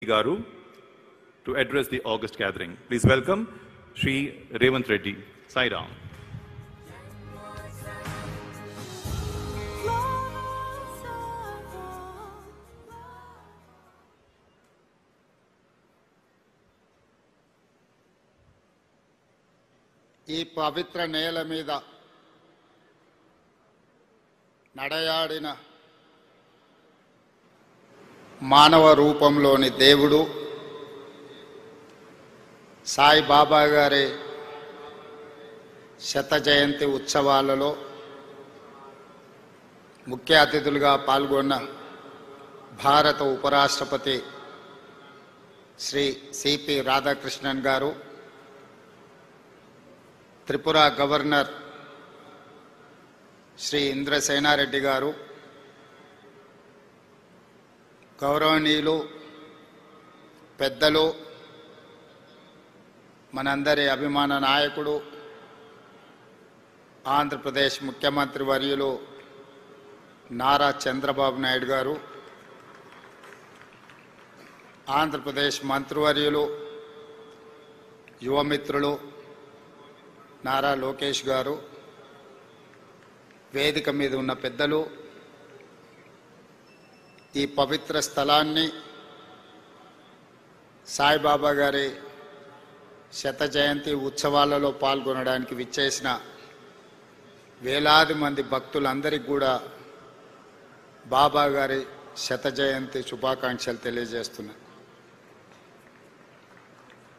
Garu to address the August gathering. Please welcome Shri Revant Reddy. Sai Ram. ఈ పవిత్ర నేల మీద నడయాడిన మానవ రూపంలోని దేవుడు సాయిబాబా గారి శత జయంతి ఉత్సవాలలో ముఖ్య అతిథులుగా పాల్గొన్న భారత ఉపరాష్ట్రపతి శ్రీ సిపి రాధాకృష్ణన్ గారు, త్రిపుర గవర్నర్ శ్రీ ఇంద్రసేనారెడ్డి గారు, గౌరవనీయులు పెద్దలు, మనందరి అభిమాన నాయకుడు, ఆంధ్రప్రదేశ్ ముఖ్యమంత్రి వర్యులు నారా చంద్రబాబు నాయుడు గారు, ఆంధ్రప్రదేశ్ మంత్రివర్యులు యువమిత్రులు నారా లోకేష్ గారు, వేదిక మీద ఉన్న పెద్దలు, ఈ పవిత్ర స్థలాన్ని సాయిబాబా గారి శత జయంతి ఉత్సవాలలో పాల్గొనడానికి విచ్చేసిన వేలాది మంది భక్తులందరికీ కూడా బాబా గారి శత జయంతి శుభాకాంక్షలు తెలియజేస్తున్నాను.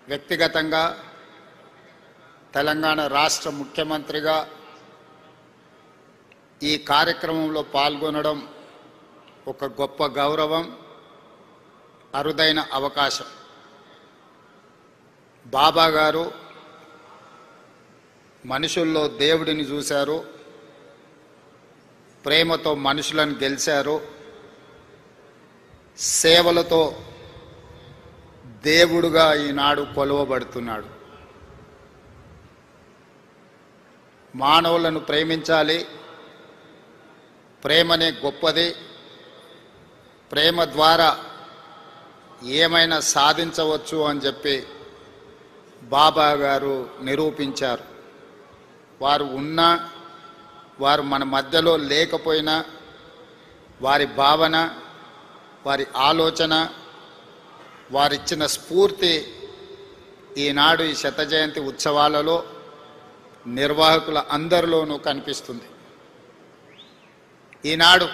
వ్యక్తిగతంగా తెలంగాణ రాష్ట్ర ముఖ్యమంత్రిగా ఈ కార్యక్రమంలో పాల్గొనడం ఒక గొప్ప గౌరవం, అరుదైన అవకాశం. బాబా గారు మనుషుల్లో దేవుడిని చూశారు, ప్రేమతో మనుషులను గెలిచారు, సేవలతో దేవుడుగా ఈనాడు కొలువబడుతున్నాడు. మానవులను ప్రేమించాలి, ప్రేమనే గొప్పది, ప్రేమ ద్వారా ఏమైనా సాధించవచ్చు అని చెప్పి బాబా గారు నిరూపించారు. వారు ఉన్నా, వారు మన మధ్యలో లేకపోయినా, వారి భావన, వారి ఆలోచన, వారిచ్చిన స్ఫూర్తి ఈనాడు ఈ శత జయంతి ఉత్సవాలలో నిర్వాహకుల అందరిలోనూ కనిపిస్తుంది. ఈనాడు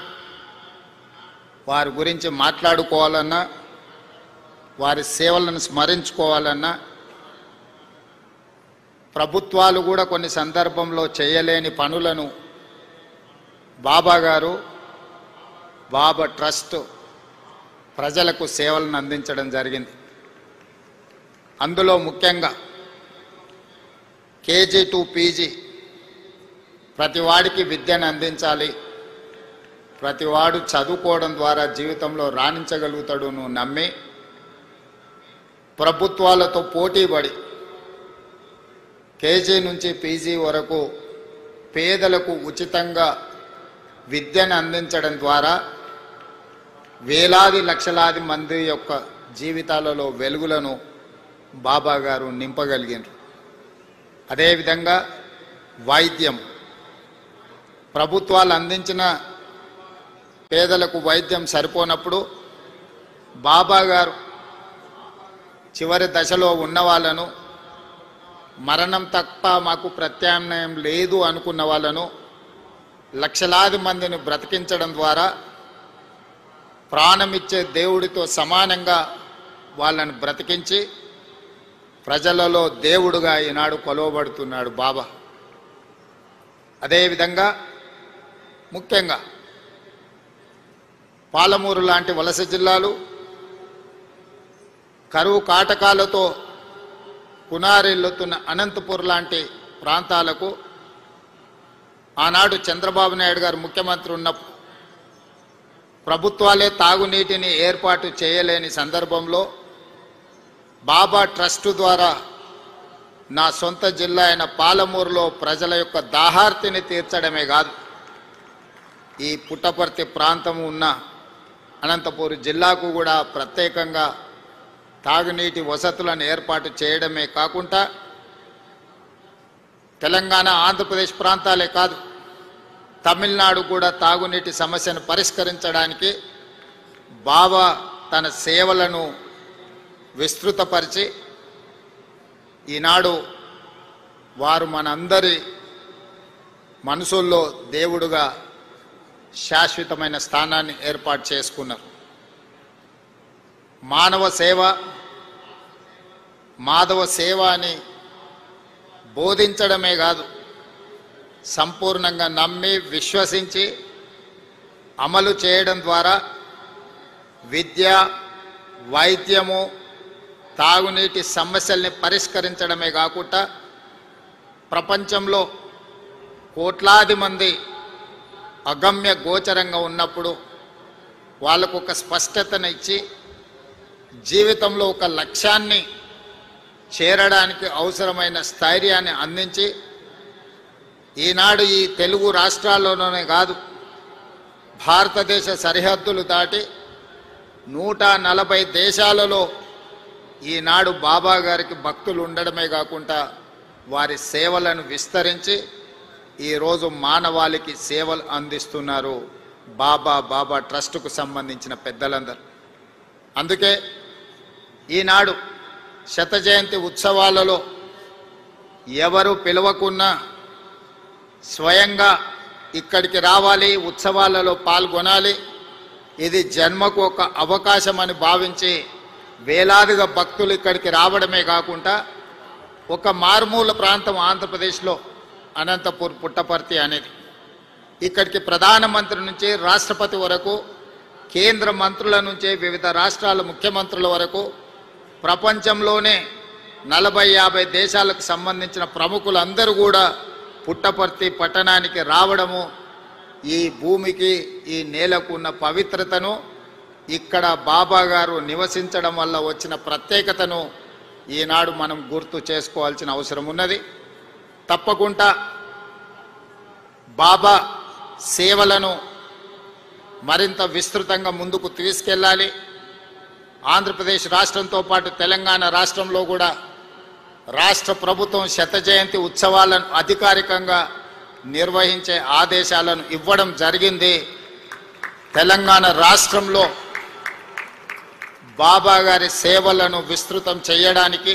వారి గురించి మాట్లాడుకోవాలన్నా, వారి సేవలను స్మరించుకోవాలన్నా, ప్రభుత్వాలు కూడా కొన్ని సందర్భంలో చేయలేని పనులను బాబా గారు, బాబా ట్రస్ట్ ప్రజలకు సేవలను అందించడం జరిగింది. అందులో ముఖ్యంగా కేజీ టు పీజీ ప్రతివాడికి విద్యను అందించాలి, ప్రతివాడు చదువుకోవడం ద్వారా జీవితంలో రాణించగలుగుతాడు నువ్వు నమ్మి ప్రభుత్వాలతో పోటీపడి కేజీ నుంచి పీజీ వరకు పేదలకు ఉచితంగా విద్యను అందించడం ద్వారా వేలాది లక్షలాది మంది యొక్క జీవితాలలో వెలుగులను బాబా గారు నింపగలిగారు. అదేవిధంగా వైద్యం, ప్రభుత్వాలు అందించిన పేదలకు వైద్యం సరిపోనప్పుడు బాబా గారు చివరి దశలో ఉన్న వాళ్ళను, మరణం తప్ప మాకు ప్రత్యామ్నాయం లేదు అనుకున్న వాళ్ళను లక్షలాది మందిని బ్రతికించడం ద్వారా ప్రాణమిచ్చే దేవుడితో సమానంగా వాళ్ళని బ్రతికించి ప్రజలలో దేవుడుగా ఈనాడు కొలవబడుతున్నాడు బాబా. అదేవిధంగా ముఖ్యంగా పాలమూరు లాంటి వలస జిల్లాలు కరువు కాటకాలతో కునారిల్లుతున్న అనంతపూర్ లాంటి ప్రాంతాలకు ఆనాడు చంద్రబాబు నాయుడు గారు ముఖ్యమంత్రి ఉన్నప్పుడు ప్రభుత్వాలే తాగునీటిని ఏర్పాటు చేయలేని సందర్భంలో బాబా ట్రస్ట్ ద్వారా నా సొంత జిల్లా అయిన పాలమూరులో ప్రజల యొక్క దాహార్తిని తీర్చడమే కాదు, ఈ పుట్టపర్తి ప్రాంతం ఉన్న అనంతపూర్ జిల్లాకు కూడా ప్రత్యేకంగా తాగునీటి వసతులను ఏర్పాటు చేయడమే కాకుండా తెలంగాణ ఆంధ్రప్రదేశ్ ప్రాంతాలే కాదు, తమిళనాడు కూడా తాగునీటి సమస్యను పరిష్కరించడానికి బాబా తన సేవలను విస్తృతపరిచి ఈనాడు వారు మనందరి మనసుల్లో దేవుడుగా శాశ్వతమైన స్థానాన్ని ఏర్పాటు చేసుకున్నారు. మానవ సేవ, మాధవ సేవ అని బోధించడమే కాదు, సంపూర్ణంగా నమ్మి విశ్వసించి అమలు చేయడం ద్వారా విద్య, వైద్యము, తాగునీటి సమస్యల్ని పరిష్కరించడమే కాకుండా ప్రపంచంలో కోట్లాది మంది అగమ్య గోచరంగా ఉన్నప్పుడు వాళ్ళకు ఒక స్పష్టతను ఇచ్చి జీవితంలో ఒక లక్ష్యాన్ని చేరడానికి అవసరమైన స్థైర్యాన్ని అందించి ఈనాడు ఈ తెలుగు రాష్ట్రాల్లోనే కాదు, భారతదేశ సరిహద్దులు దాటి 140 దేశాలలో ఈనాడు బాబా గారికి భక్తులు ఉండడమే కాకుండా వారి సేవలను విస్తరించి ఈరోజు మానవాళికి సేవలు అందిస్తున్నారు బాబా ట్రస్టుకు సంబంధించిన పెద్దలందరూ. అందుకే ఈనాడు శత జయంతి ఉత్సవాలలో ఎవరు పిలవకున్నా స్వయంగా ఇక్కడికి రావాలి, ఉత్సవాలలో పాల్గొనాలి, ఇది జన్మకు ఒక అవకాశం అని భావించి వేలాదిగా భక్తులు ఇక్కడికి రావడమే కాకుండా ఒక మారుమూల ప్రాంతం ఆంధ్రప్రదేశ్లో అనంతపూర్ పుట్టపర్తి అనేది, ఇక్కడికి ప్రధానమంత్రి నుంచి రాష్ట్రపతి వరకు, కేంద్ర మంత్రుల నుంచి వివిధ రాష్ట్రాల ముఖ్యమంత్రుల వరకు, ప్రపంచంలోనే 40-50 దేశాలకు సంబంధించిన ప్రముఖులందరూ కూడా పుట్టపర్తి పట్టణానికి రావడము ఈ భూమికి, ఈ నేలకు ఉన్న పవిత్రతను, ఇక్కడ బాబా గారు నివసించడం వల్ల వచ్చిన ప్రత్యేకతను ఈనాడు మనం గుర్తు చేసుకోవాల్సిన అవసరం ఉన్నది. తప్పకుండా బాబా సేవలను మరింత విస్తృతంగా ముందుకు తీసుకెళ్ళాలి. ఆంధ్రప్రదేశ్ రాష్ట్రంతో పాటు తెలంగాణ రాష్ట్రంలో కూడా రాష్ట్ర ప్రభుత్వం శత జయంతి ఉత్సవాలను అధికారికంగా నిర్వహించే ఆదేశాలను ఇవ్వడం జరిగింది. తెలంగాణ రాష్ట్రంలో బాబా గారి సేవలను విస్తృతం చేయడానికి,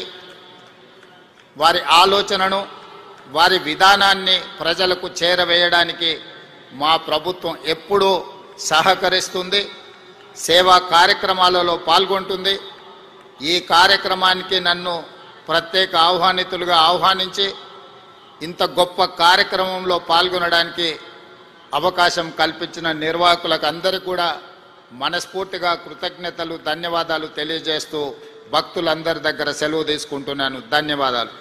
వారి ఆలోచనను, వారి విధానాన్ని ప్రజలకు చేరవేయడానికి మా ప్రభుత్వం ఎప్పుడూ సహకరిస్తుంది, సేవా కార్యక్రమాలలో పాల్గొంటుంది. ఈ కార్యక్రమానికి నన్ను ప్రత్యేక ఆహ్వానితులుగా ఆహ్వానించి ఇంత గొప్ప కార్యక్రమంలో పాల్గొనడానికి అవకాశం కల్పించిన నిర్వాహకులకు అందరికీ కూడా మనస్ఫూర్తిగా కృతజ్ఞతలు, ధన్యవాదాలు తెలియజేస్తూ భక్తులందరి దగ్గర సెలవు తీసుకుంటున్నాను. ధన్యవాదాలు.